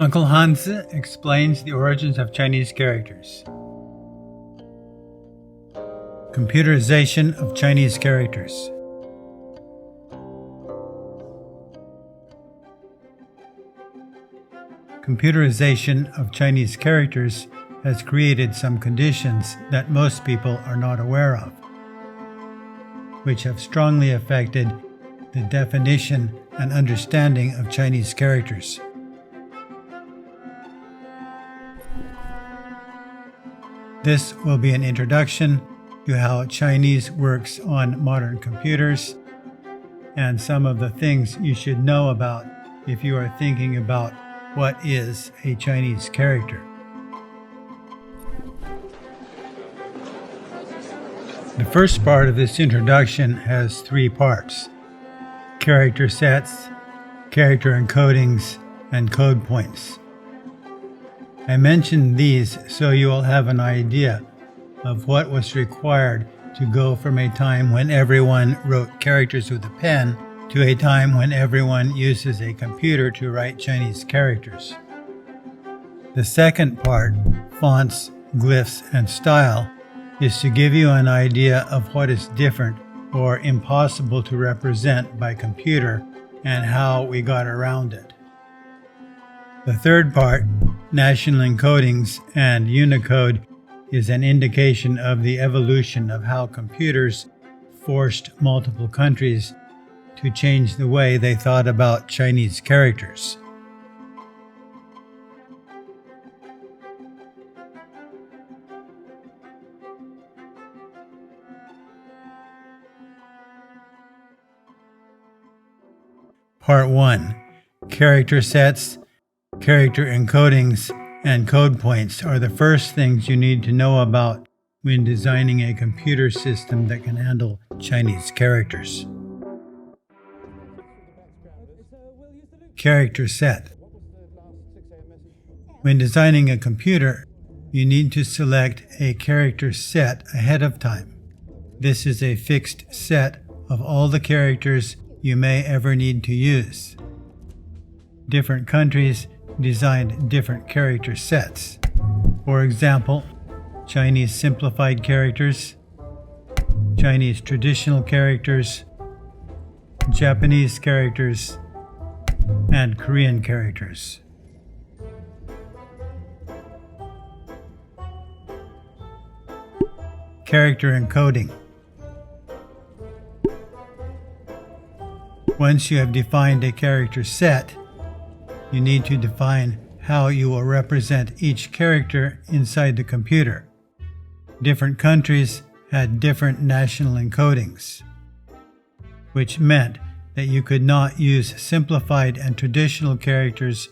Uncle Hans explains the origins of Chinese characters. Computerization of Chinese characters. Computerization of Chinese characters has created some conditions that most people are not aware of, which have strongly affected the definition and understanding of Chinese characters. This will be an introduction to how Chinese works on modern computers and some of the things you should know about if you are thinking about what is a Chinese character. The first part of this introduction has three parts: character sets, character encodings, and code points. I mentioned these so you will have an idea of what was required to go from a time when everyone wrote characters with a pen to a time when everyone uses a computer to write Chinese characters. The second part, fonts, glyphs, and style, is to give you an idea of what is different or impossible to represent by computer and how we got around it. The third part, national encodings and Unicode, is an indication of the evolution of how computers forced multiple countries to change the way they thought about Chinese characters. Part 1. Character sets, character encodings, and code points are the first things you need to know about when designing a computer system that can handle Chinese characters. Character set. When designing a computer, you need to select a character set ahead of time. This is a fixed set of all the characters you may ever need to use. Different countries designed different character sets. For example, Chinese simplified characters, Chinese traditional characters, Japanese characters, and Korean characters. Character encoding. Once you have defined a character set, you need to define how you will represent each character inside the computer. Different countries had different national encodings, which meant that you could not use simplified and traditional characters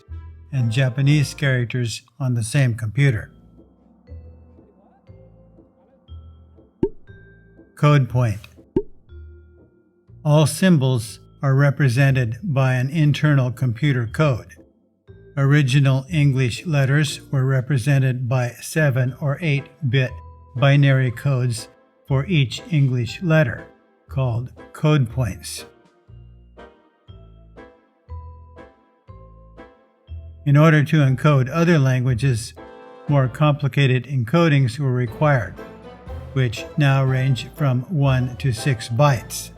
and Japanese characters on the same computer. Code point. All symbols are represented by an internal computer code. Original English letters were represented by 7 or 8-bit binary codes for each English letter, called code points. In order to encode other languages, more complicated encodings were required, which now range from 1 to 6 bytes.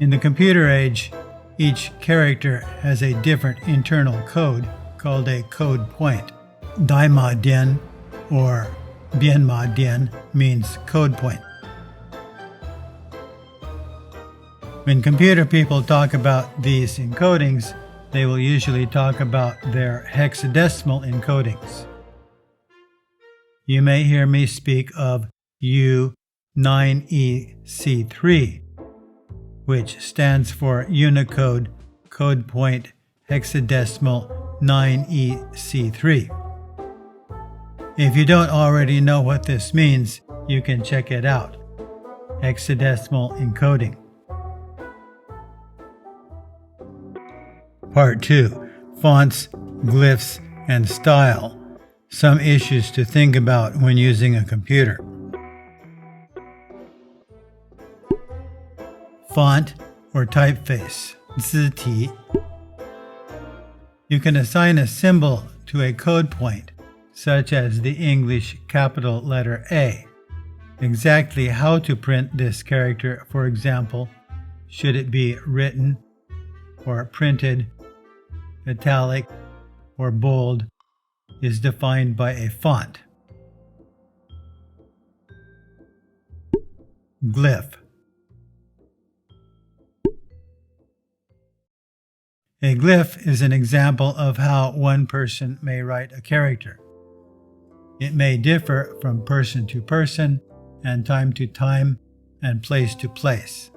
In the computer age, each character has a different internal code called a code point. Daima dian or bianma dian means code point. When computer people talk about these encodings, they will usually talk about their hexadecimal encodings. You may hear me speak of U9EC3, which stands for Unicode Code Point Hexadecimal 9EC3. If you don't already know what this means, you can check it out. Hexadecimal encoding. Part 2. Fonts, glyphs, and style. Some issues to think about when using a computer. Font or typeface, 字体 You can assign a symbol to a code point, such as the English capital letter A. Exactly how to print this character, for example, should it be written or printed, italic, or bold, is defined by a font. Glyph. A glyph is an example of how one person may write a character. It may differ from person to person and time to time and place to place.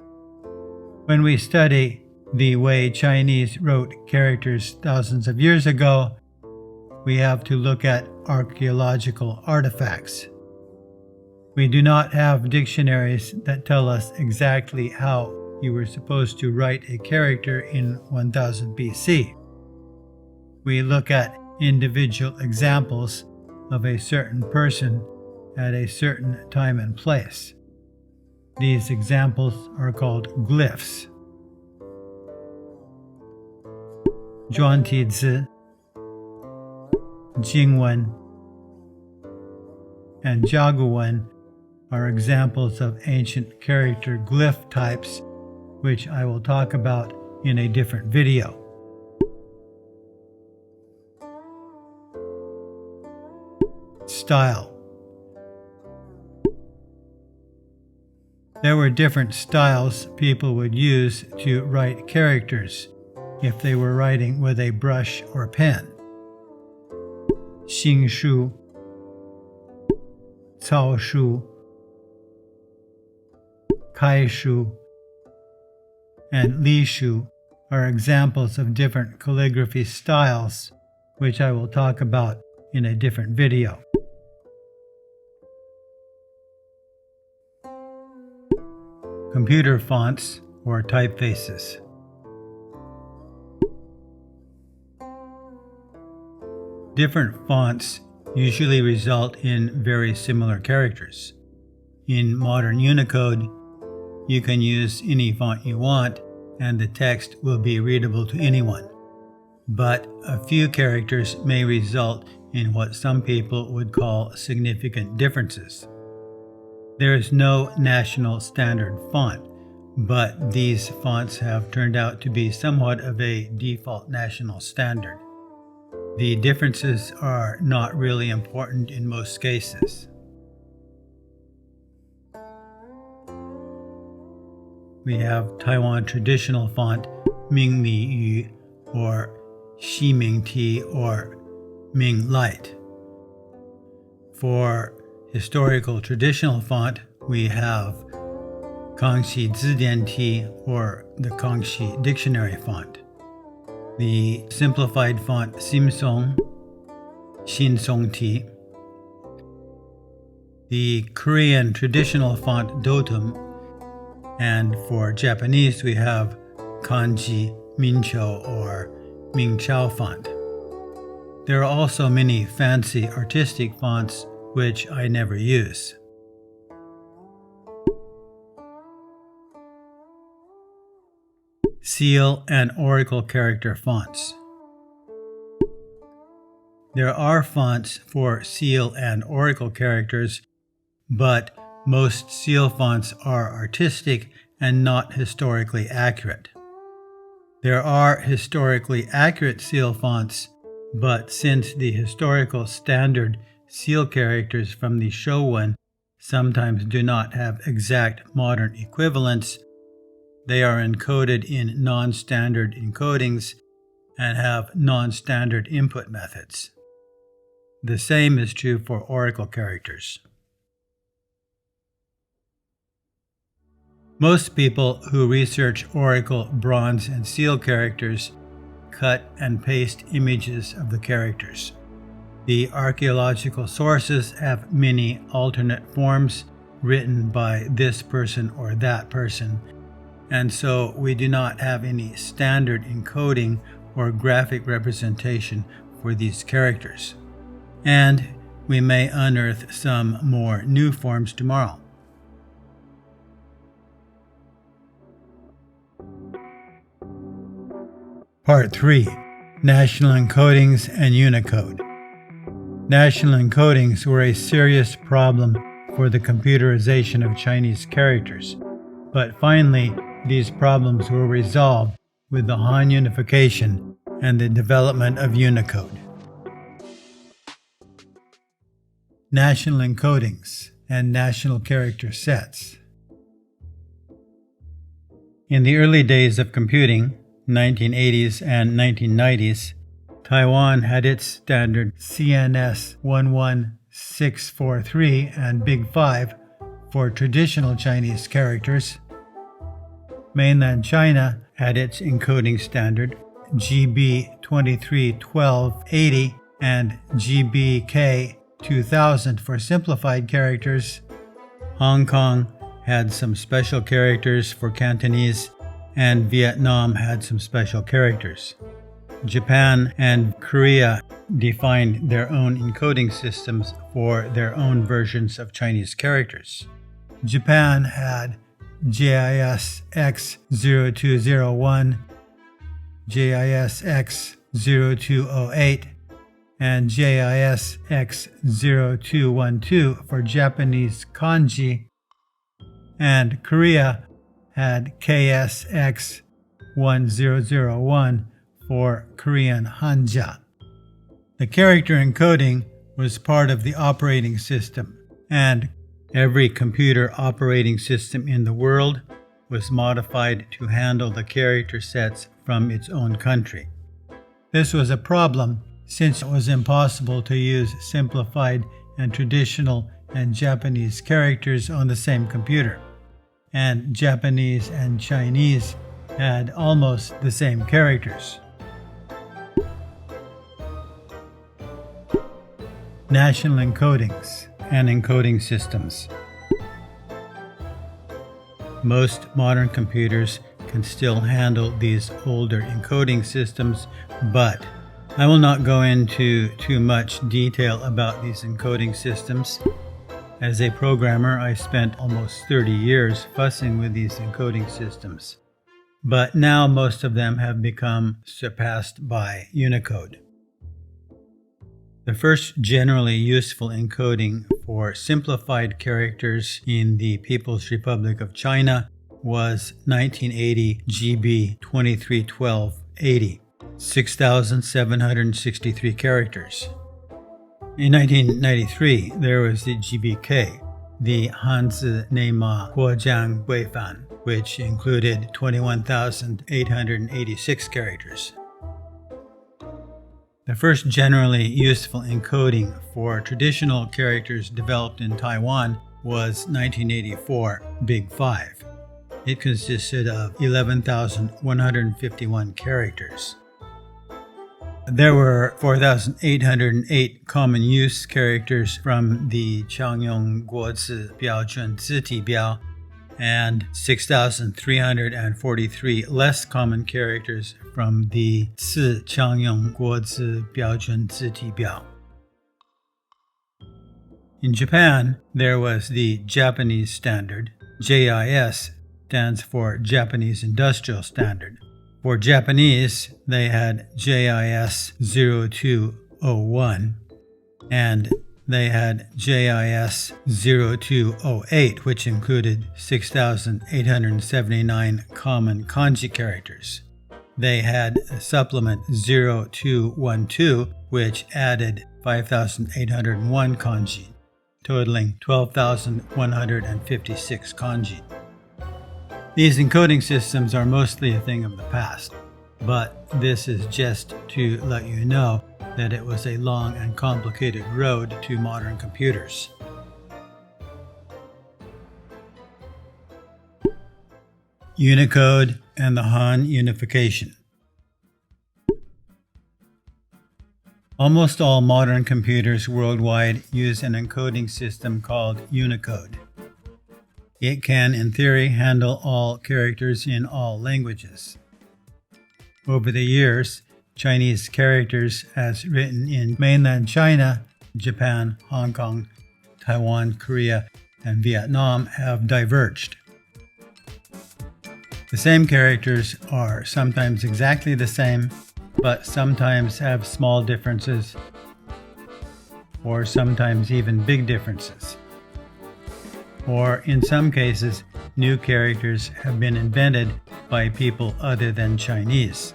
When we study the way Chinese wrote characters thousands of years ago, we have to look at archaeological artifacts. We do not have dictionaries that tell us exactly how you were supposed to write a character in 1000 BC. We look at individual examples of a certain person at a certain time and place. These examples are called glyphs. Zhuangtizi, Jingwen, and Jiaguwen are examples of ancient character glyph types, which I will talk about in a different video. Style. There were different styles people would use to write characters if they were writing with a brush or pen. Xingshu, Caoshu, Kaishu, and Lishu are examples of different calligraphy styles, which I will talk about in a different video. Computer fonts or typefaces. Different fonts usually result in very similar characters. In modern Unicode, you can use any font you want and the text will be readable to anyone. But a few characters may result in what some people would call significant differences. There is no national standard font, but these fonts have turned out to be somewhat of a default national standard. The differences are not really important in most cases. We have Taiwan traditional font Ming Mi Yu or Xi Ming Ti or Ming Light. For historical traditional font, we have Kangxi Zidian Ti or the Kangxi Dictionary font. The simplified font Simsong, Shinsong Ti. The Korean traditional font Dotum, and for Japanese we have Kanji Mincho or Mingchao font. There are also many fancy artistic fonts which I never use. Seal and Oracle character fonts. There are fonts for Seal and Oracle characters, but most Seal fonts are artistic and not historically accurate. There are historically accurate Seal fonts, but since the historical standard Seal characters from the Shogun sometimes do not have exact modern equivalents, they are encoded in non-standard encodings and have non-standard input methods. The same is true for Oracle characters. Most people who research Oracle, Bronze, and Seal characters cut and paste images of the characters. The archaeological sources have many alternate forms written by this person or that person, and so we do not have any standard encoding or graphic representation for these characters. And we may unearth some more new forms tomorrow. Part 3. National encodings and Unicode. National encodings were a serious problem for the computerization of Chinese characters, but finally these problems were resolved with the Han unification and the development of Unicode. National encodings and national character sets. In the early days of computing, 1980s and 1990s, Taiwan had its standard CNS 11643 and Big 5 for traditional Chinese characters. Mainland China had its encoding standard GB 231280 and GBK 2000 for simplified characters. Hong Kong had some special characters for Cantonese, and Vietnam had some special characters. Japan and Korea defined their own encoding systems for their own versions of Chinese characters. Japan had JIS X0201, JIS X0208, and JIS X0212 for Japanese kanji, and Korea had KSX 1001 for Korean hanja. The character encoding was part of the operating system, and every computer operating system in the world was modified to handle the character sets from its own country. This was a problem since it was impossible to use simplified and traditional and Japanese characters on the same computer, and Japanese and Chinese had almost the same characters. National encodings and encoding systems. Most modern computers can still handle these older encoding systems, but I will not go into too much detail about these encoding systems. As a programmer, I spent almost 30 years fussing with these encoding systems, but now most of them have become surpassed by Unicode. The first generally useful encoding for simplified characters in the People's Republic of China was 1980 GB 231280, 6,763 characters. In 1993, there was the GBK, the Hanzi Neima Guojiang Guifan, which included 21,886 characters. The first generally useful encoding for traditional characters developed in Taiwan was 1984 Big 5. It consisted of 11,151 characters. There were 4,808 common use characters from the Changyong Guozi Biaozhen Ziti Biao and 6,343 less common characters from the Si Changyong Guozi Biaozhen Ziti Biao. In Japan, there was the Japanese standard. JIS stands for Japanese Industrial Standard. For Japanese, they had JIS 0201, and they had JIS 0208, which included 6,879 common kanji characters. They had a supplement 0212, which added 5,801 kanji, totaling 12,156 kanji. These encoding systems are mostly a thing of the past, but this is just to let you know that it was a long and complicated road to modern computers. Unicode and the Han unification. Almost all modern computers worldwide use an encoding system called Unicode. It can, in theory, handle all characters in all languages. Over the years, Chinese characters as written in mainland China, Japan, Hong Kong, Taiwan, Korea, and Vietnam have diverged. The same characters are sometimes exactly the same, but sometimes have small differences, or sometimes even big differences. Or in some cases, new characters have been invented by people other than Chinese.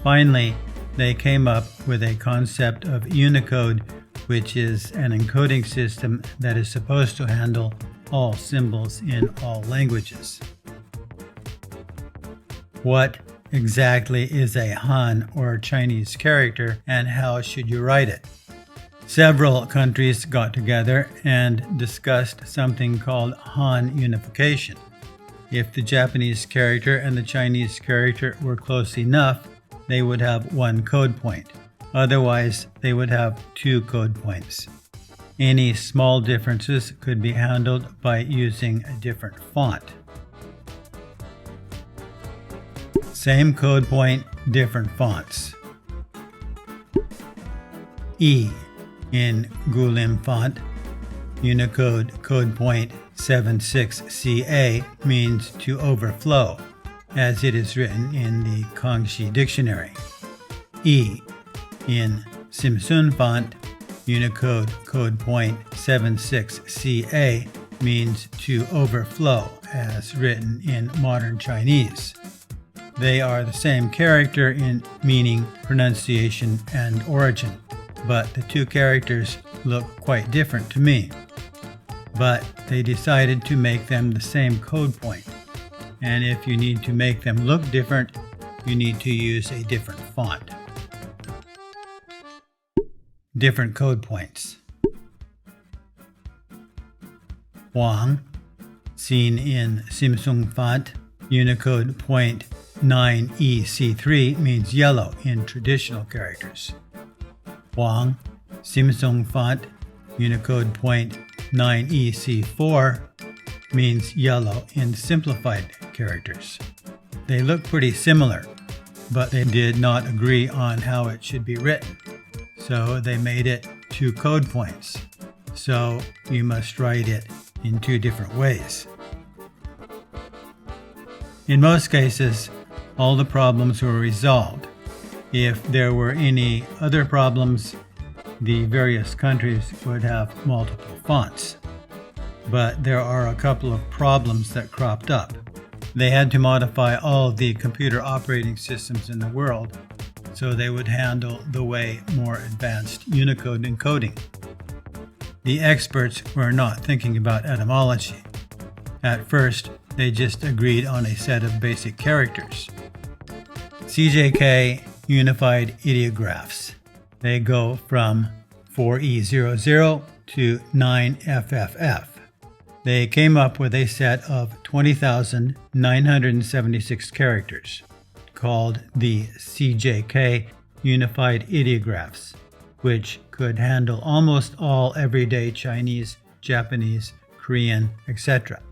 Finally, they came up with a concept of Unicode, which is an encoding system that is supposed to handle all symbols in all languages. What exactly is a Han or Chinese character, and how should you write it? Several countries got together and discussed something called Han unification. If the Japanese character and the Chinese character were close enough, they would have one code point. Otherwise, they would have two code points. Any small differences could be handled by using a different font. Same code point, different fonts. E in Gulim font, Unicode code point 76CA means to overflow, as it is written in the Kangxi dictionary. E in Simsun font, Unicode code point 76CA means to overflow, as written in modern Chinese. They are the same character in meaning, pronunciation, and origin, but the two characters look quite different to me. But they decided to make them the same code point, and if you need to make them look different, you need to use a different font. Different code points. Huang, seen in Samsung font, Unicode point 9EC3 means yellow in traditional characters. Huang, Samsung font, Unicode point 9EC4 means yellow in simplified characters. They look pretty similar, but they did not agree on how it should be written, so they made it two code points. So you must write it in two different ways. In most cases, all the problems were resolved. If there were any other problems, the various countries would have multiple fonts. But there are a couple of problems that cropped up. They had to modify all of the computer operating systems in the world so they would handle the way more advanced Unicode encoding. The experts were not thinking about etymology. At first, they just agreed on a set of basic characters. CJK unified ideographs. They go from 4E00 to 9FFF. They came up with a set of 20,976 characters, called the CJK unified ideographs, which could handle almost all everyday Chinese, Japanese, Korean, etc.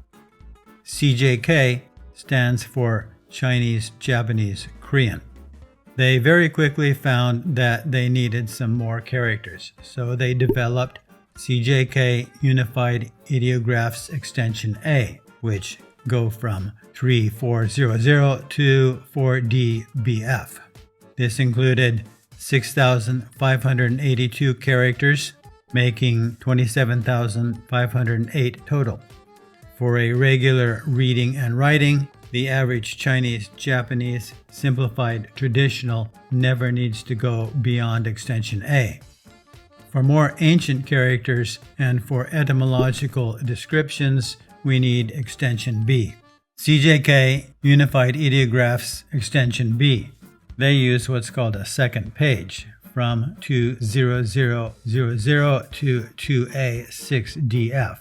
CJK stands for Chinese, Japanese, Korean. They very quickly found that they needed some more characters, so they developed CJK Unified Ideographs Extension A, which go from 3400 to 4DBF. This included 6,582 characters, making 27,508 total. For a regular reading and writing, the average Chinese, Japanese, simplified traditional never needs to go beyond extension A. For more ancient characters and for etymological descriptions, we need extension B. CJK Unified Ideographs Extension B. They use what's called a second page, from 20000 to 2A6DF.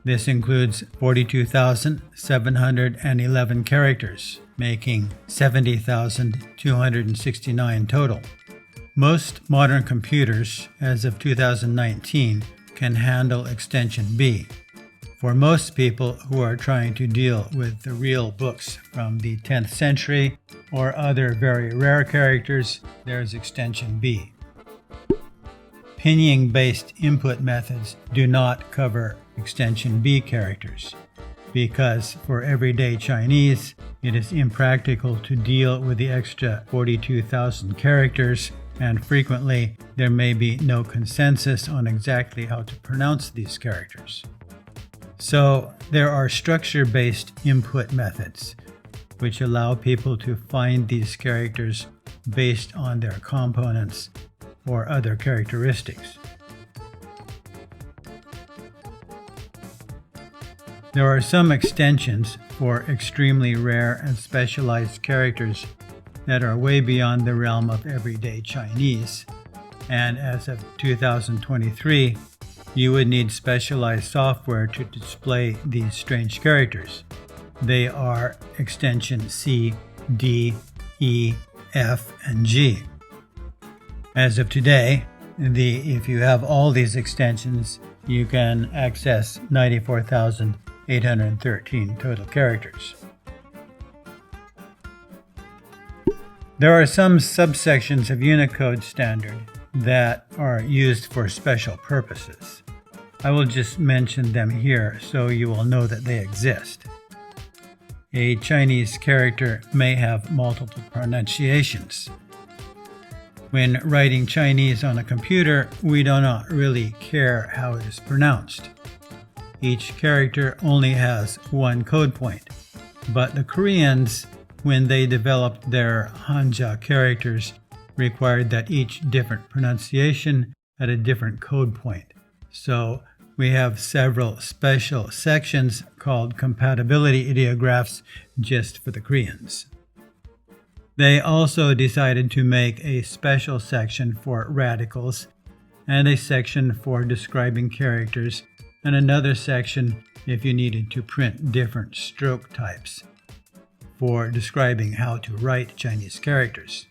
This includes 42,711 characters, making 70,269 total. Most modern computers, as of 2019, can handle extension B. For most people who are trying to deal with the real books from the 10th century or other very rare characters, there's extension B. Pinyin-based input methods do not cover extension B characters. because for everyday Chinese, it is impractical to deal with the extra 42,000 characters, and frequently there may be no consensus on exactly how to pronounce these characters. So there are structure-based input methods, which allow people to find these characters based on their components or other characteristics. There are some extensions for extremely rare and specialized characters that are way beyond the realm of everyday Chinese, and as of 2023, you would need specialized software to display these strange characters. They are extension C, D, E, F, and G. As of today, if you have all these extensions, you can access 94,813 total characters. There are some subsections of Unicode standard that are used for special purposes. I will just mention them here so you will know that they exist. A Chinese character may have multiple pronunciations. When writing Chinese on a computer, we do not really care how it is pronounced. Each character only has one code point, but the Koreans, when they developed their Hanja characters, required that each different pronunciation had a different code point. So we have several special sections called compatibility ideographs just for the Koreans. They also decided to make a special section for radicals and a section for describing characters and another section if you needed to print different stroke types for describing how to write Chinese characters.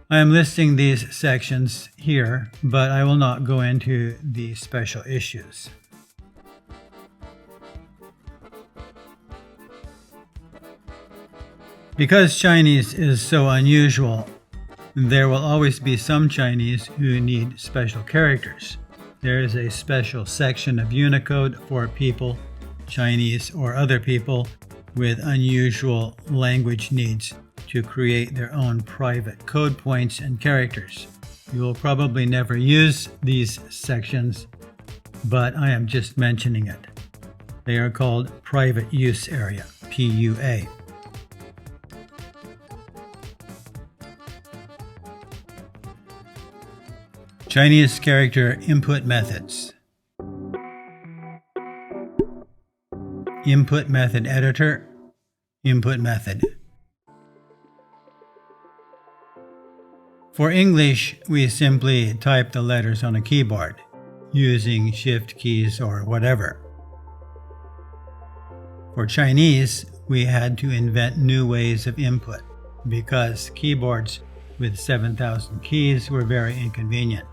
I am listing these sections here, but I will not go into the special issues. Because Chinese is so unusual, there will always be some Chinese who need special characters. There is a special section of Unicode for people, Chinese or other people, with unusual language needs to create their own private code points and characters. You will probably never use these sections, but I am just mentioning it. They are called Private Use Area, PUA. Chinese character input methods. Input method editor, input method. For English, we simply type the letters on a keyboard using shift keys or whatever. For Chinese, we had to invent new ways of input because keyboards with 7,000 keys were very inconvenient.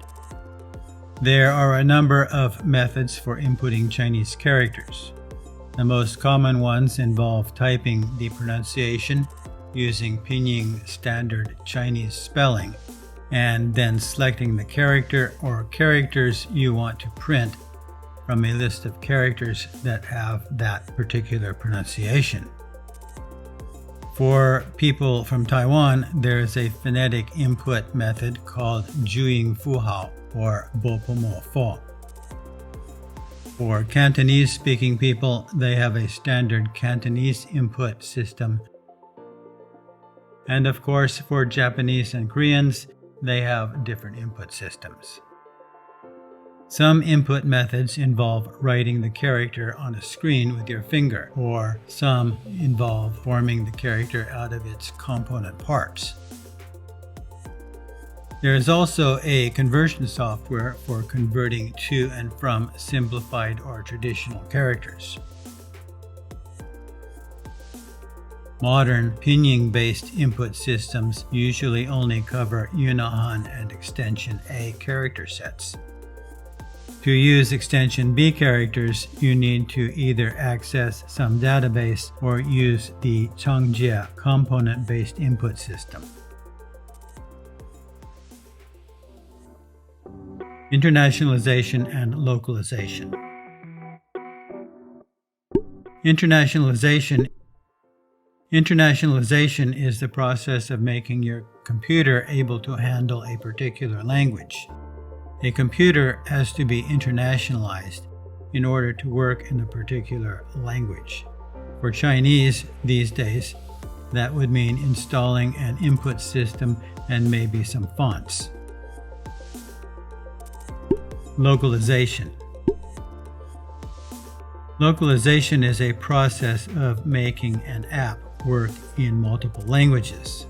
There are a number of methods for inputting Chinese characters. The most common ones involve typing the pronunciation using pinyin standard Chinese spelling, and then selecting the character or characters you want to print from a list of characters that have that particular pronunciation. For people from Taiwan, there is a phonetic input method called Juing Fuhao or Bopomo Fo. For Cantonese-speaking people, they have a standard Cantonese input system. And of course, for Japanese and Koreans, they have different input systems. Some input methods involve writing the character on a screen with your finger, or some involve forming the character out of its component parts. There is also a conversion software for converting to and from simplified or traditional characters. Modern pinyin-based input systems usually only cover Unihan and extension A character sets. To use extension B characters, you need to either access some database or use the Changjia component-based input system. Internationalization and localization. Internationalization. Internationalization is the process of making your computer able to handle a particular language. A computer has to be internationalized in order to work in a particular language. For Chinese these days, that would mean installing an input system and maybe some fonts. Localization. Localization is a process of making an app work in multiple languages.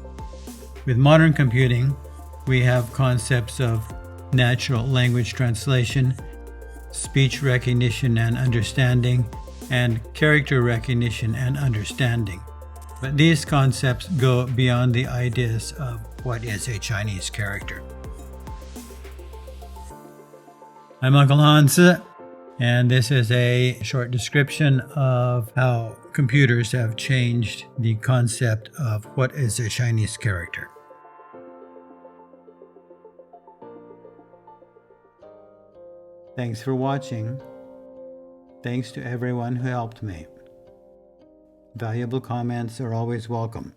With modern computing, we have concepts of natural language translation, speech recognition and understanding, and character recognition and understanding. But these concepts go beyond the ideas of what is a Chinese character. I'm Uncle Hans, and this is a short description of how computers have changed the concept of what is a Chinese character. Thanks for watching. Thanks to everyone who helped me. Valuable comments are always welcome.